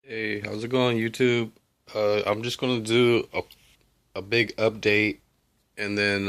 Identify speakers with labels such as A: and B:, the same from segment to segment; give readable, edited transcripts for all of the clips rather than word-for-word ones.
A: Hey, how's it going, YouTube? I'm just gonna do a big update and then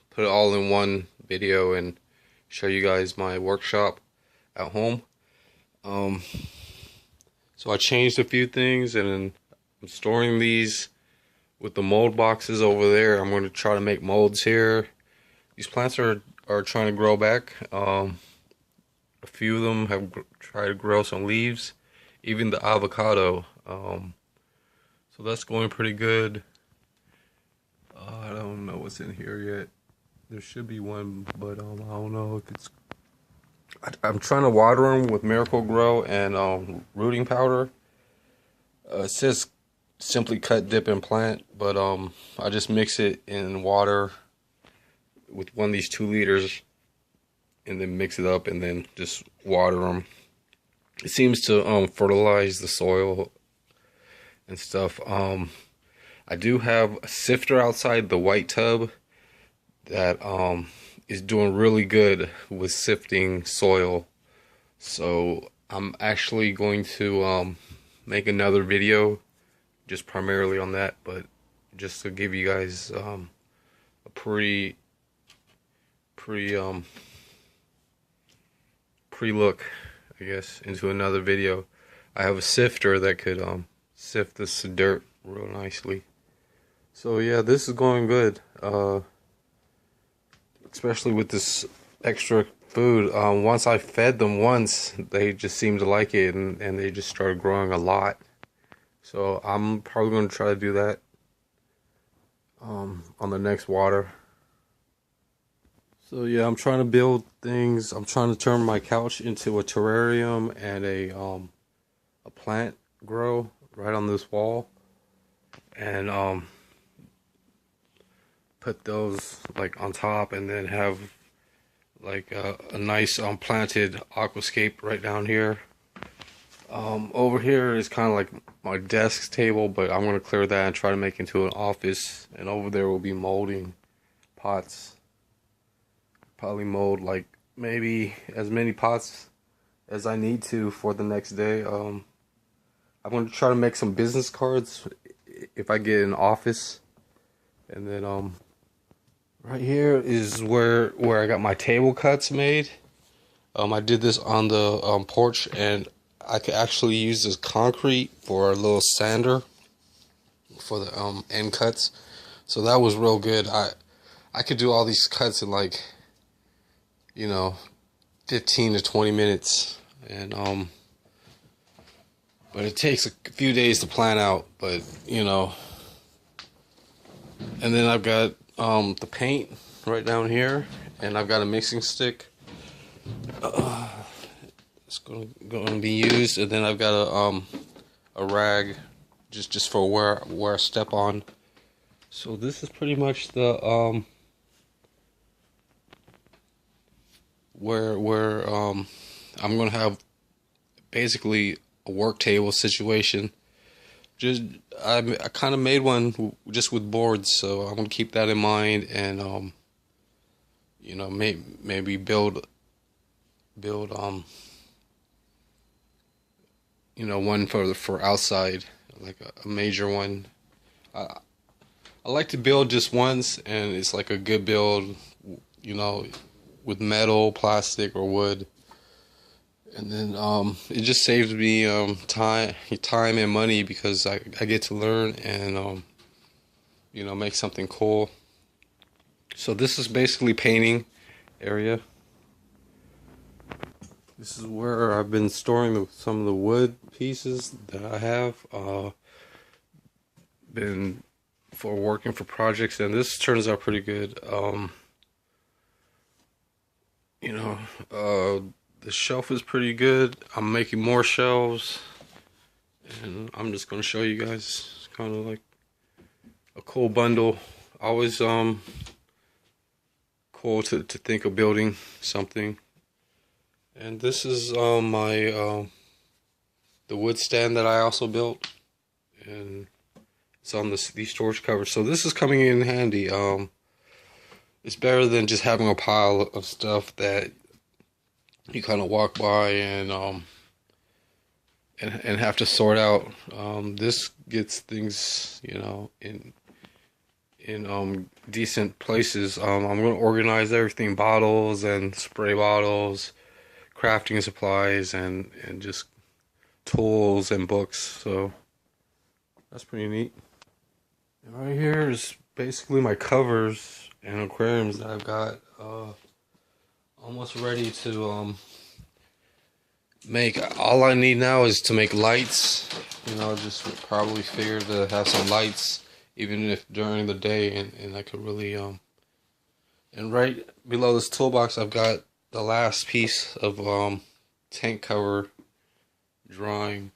A: put it all in one video and show you guys my workshop at home. Um, so I changed a few things and then I'm storing these with the mold boxes over there. I'm going to try to make molds here. These plants are trying to grow back. A few of them have tried to grow some leaves, even the avocado. So that's going pretty good. I don't know what's in here yet. There should be one, but I don't know if it's. I'm trying to water them with Miracle-Gro and rooting powder. It says simply cut, dip, and plant, but I just mix it in water with one of these 2 liters, and then mix it up, and then just water them. It seems to fertilize the soil and stuff. I do have a sifter outside the white tub that is doing really good with sifting soil. So I'm actually going to make another video just primarily on that, but just to give you guys a pre-look, I guess, into another video. I have a sifter that could sift this dirt real nicely. So yeah, this is going good, especially with this extra food. Once I fed them once, they just seemed to like it, and they just started growing a lot. So I'm probably going to try to do that on the next water. So yeah, I'm trying to build things. I'm trying to turn my couch into a terrarium and a plant grow right on this wall, and put those like on top, and then have like a nice planted aquascape right down here. Over here is kind of like my desk table, but I'm gonna clear that and try to make it into an office. And over there will be molding pots. Probably mold like maybe as many pots as I need to for the next day. I'm gonna try to make some business cards if I get an office, and then right here is where I got my table cuts made. I did this on the porch, and I could actually use this concrete for a little sander for the end cuts. So that was real good. I could do all these cuts in like, 15 to 20 minutes, and but it takes a few days to plan out, but and then I've got the paint right down here, and I've got a mixing stick. It's going to be used, and then I've got a rag just for where I step on. So this is pretty much the where I'm gonna have basically a work table situation. Just I kind of made one just with boards, so I'm gonna keep that in mind, and maybe build one for outside, like a major one. I like to build just once, and it's like a good build, with metal, plastic, or wood. And then it just saves me time and money, because I get to learn and make something cool. So this is basically painting area. This is where I've been storing some of the wood pieces that I have been for working for projects, and this turns out pretty good. The shelf is pretty good. I'm making more shelves, and I'm just gonna show you guys. It's kind of like a cool bundle. Always cool to think of building something. And this is my the wood stand that I also built, and it's on these storage covers. So this is coming in handy. It's better than just having a pile of stuff that you kind of walk by, and and have to sort out. This gets things, in decent places. I'm gonna organize everything: bottles and spray bottles, crafting supplies, and just tools and books. So that's pretty neat. And right here is basically my covers and aquariums that I've got almost ready to make. All I need now is to make lights. Just probably figure to have some lights, even if during the day, and I could really and right below this toolbox I've got the last piece of tank cover drawing.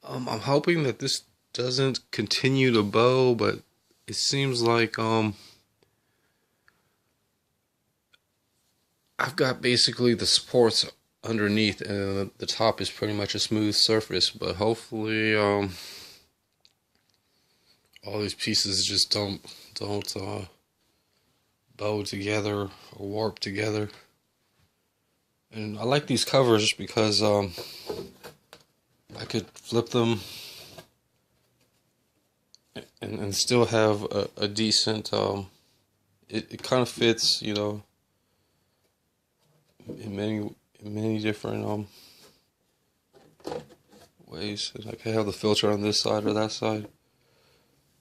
A: I'm hoping that this doesn't continue to bow, but it seems like I've got basically the supports underneath, and the top is pretty much a smooth surface. But hopefully, all these pieces just don't bow together or warp together. And I like these covers because I could flip them and still have a decent it kind of fits, in many different ways. And I could have the filter on this side or that side.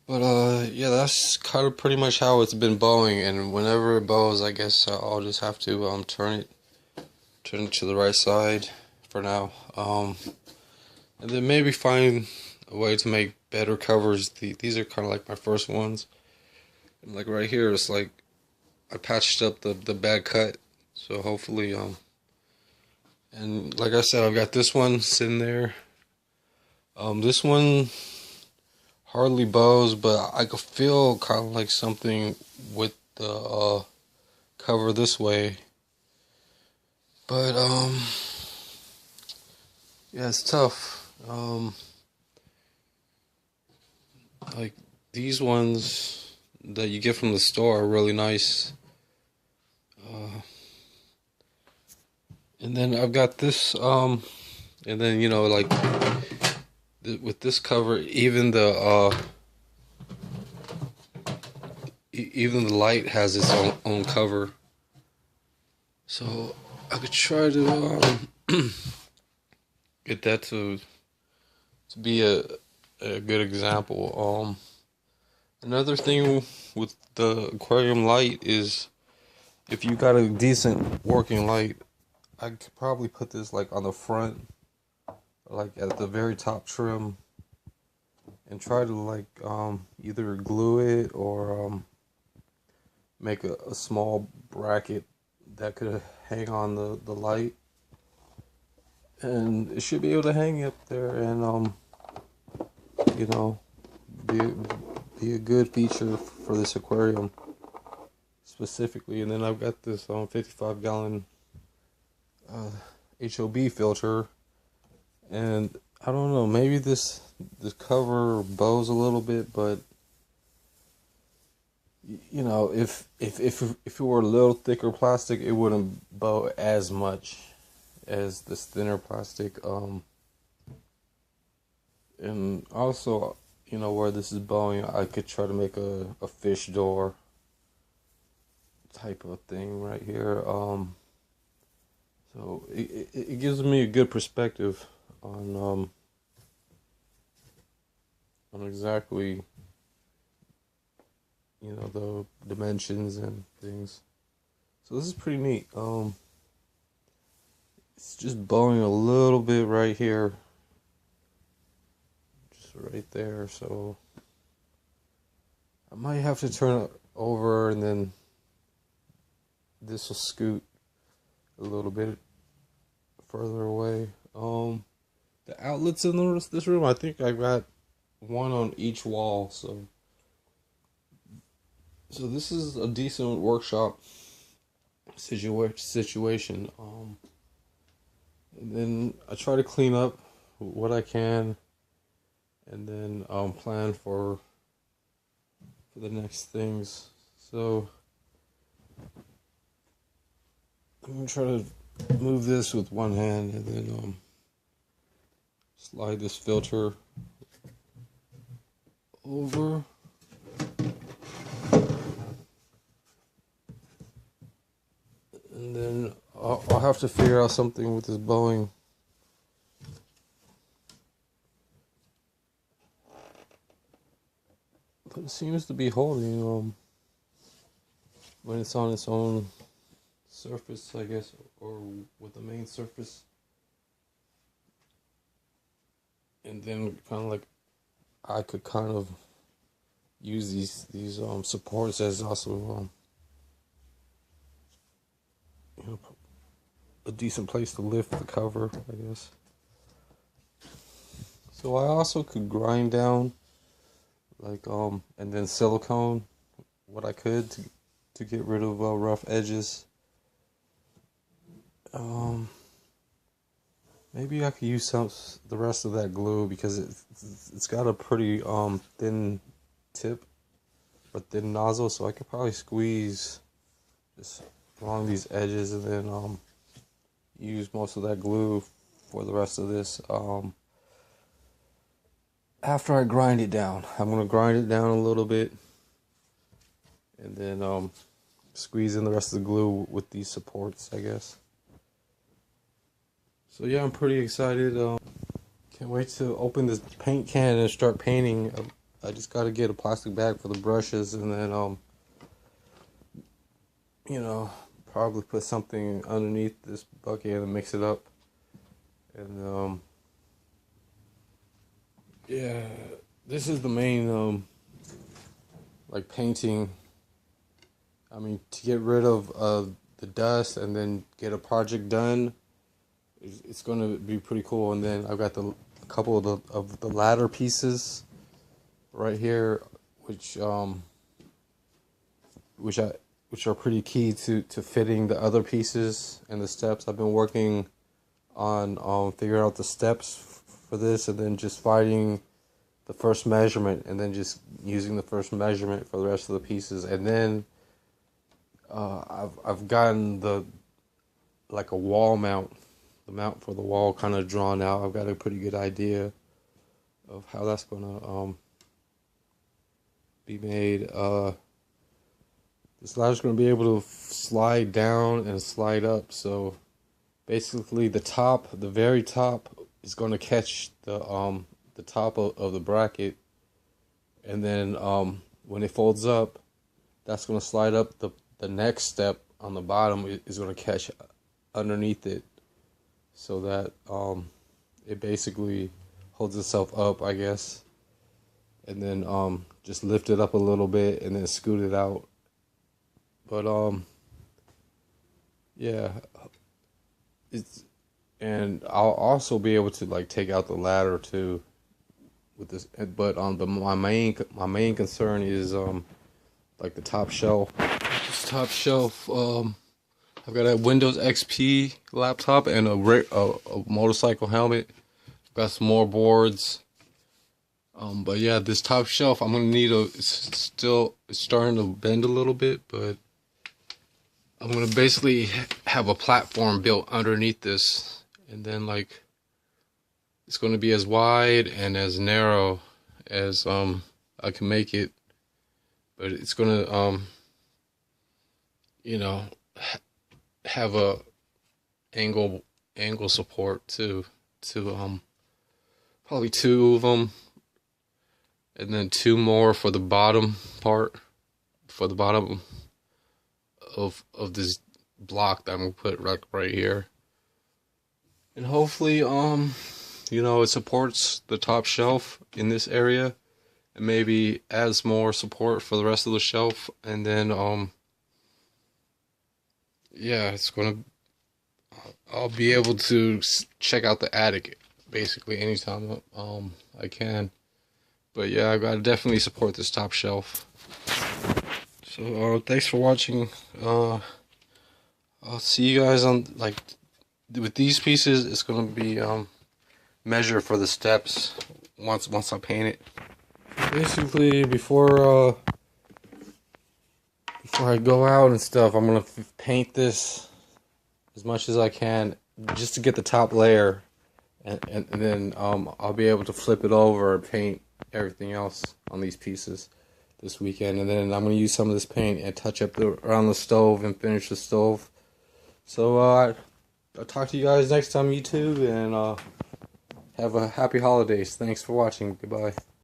A: But yeah, that's kind of pretty much how it's been bowing. And whenever it bows, I guess I'll just have to turn it to the right side for now. And then maybe find a way to make better covers. These are kind of like my first ones. And like right here, it's like I patched up the bad cut. So hopefully, and like I said, I've got this one sitting there. This one hardly bows, but I could feel kind of like something with the cover this way. But yeah, it's tough. Like these ones that you get from the store are really nice. And then I've got this, and then like with this cover, even the even the light has its own cover. So I could try to get that to be a good example. Another thing with the aquarium light is if you got a decent working light, I could probably put this like on the front, like at the very top trim, and try to like either glue it or make a small bracket that could hang on the light, and it should be able to hang up there and you know be a good feature for this aquarium specifically. And then I've got this 55-gallon HOB filter, and I don't know, maybe this cover bows a little bit, but if it were a little thicker plastic, it wouldn't bow as much as this thinner plastic. And also, where this is bowing, I could try to make a fish door type of thing right here. So it gives me a good perspective on exactly the dimensions and things. So this is pretty neat. It's just bowing a little bit right here, just right there. So I might have to turn it over, and then this will scoot a little bit further away. The outlets in this room, I think I got one on each wall. So this is a decent workshop situation. And then I try to clean up what I can, and then plan for the next things. So I'm gonna try to move this with one hand, and then slide this filter over. And then I'll have to figure out something with this Boeing. But it seems to be holding when it's on its own surface, I guess, or with the main surface. And then kind of like I could kind of use these supports as also you know, a decent place to lift the cover, I guess. So I also could grind down like and then silicone what I could to get rid of rough edges. Maybe I could use the rest of that glue because it's got a pretty thin tip or thin nozzle, so I could probably squeeze just along these edges and then use most of that glue for the rest of this. After I grind it down, I'm gonna grind it down a little bit and then squeeze in the rest of the glue with these supports, I guess. So yeah, I'm pretty excited. Can't wait to open this paint can and start painting. I just got to get a plastic bag for the brushes and then you know, probably put something underneath this bucket and mix it up. And yeah, this is the main like painting. I mean, to get rid of the dust and then get a project done. It's going to be pretty cool. And then I've got a couple of the ladder pieces right here, which are pretty key to fitting the other pieces and the steps. I've been working on figuring out the steps for this, and then just finding the first measurement, and then just using the first measurement for the rest of the pieces. And then I've gotten like a wall mount. The mount for the wall kind of drawn out. I've got a pretty good idea of how that's gonna be made. This ladder's gonna be able to slide down and slide up. So basically, the very top, is gonna catch the top of the bracket, and then when it folds up, that's gonna slide up. The next step on the bottom is gonna catch underneath it. So that it basically holds itself up, I guess, and then just lift it up a little bit and then scoot it out. But yeah, and I'll also be able to like take out the ladder too with this. But my main concern is like the top shelf. This top shelf. I've got a Windows XP laptop and a motorcycle helmet. I've got some more boards. But yeah, this top shelf, I'm gonna need it's starting to bend a little bit, but I'm gonna basically have a platform built underneath this, and then like it's gonna be as wide and as narrow as I can make it, but it's gonna you know, have a angle support too, probably 2 of them, and then 2 more for the bottom part, for the bottom of this block that I'm gonna put right here, and hopefully you know, it supports the top shelf in this area and maybe adds more support for the rest of the shelf. And then yeah, I'll be able to check out the attic basically anytime I can. But yeah, I gotta definitely support this top shelf. So thanks for watching. I'll see you guys on, like, with these pieces. It's gonna be measure for the steps once I paint it. Basically, before I go out and stuff, I'm gonna paint this as much as I can just to get the top layer, and then I'll be able to flip it over and paint everything else on these pieces this weekend. And then I'm going to use some of this paint and touch up around the stove and finish the stove. So I'll talk to you guys next time, YouTube, and have a happy holidays. Thanks for watching. Goodbye.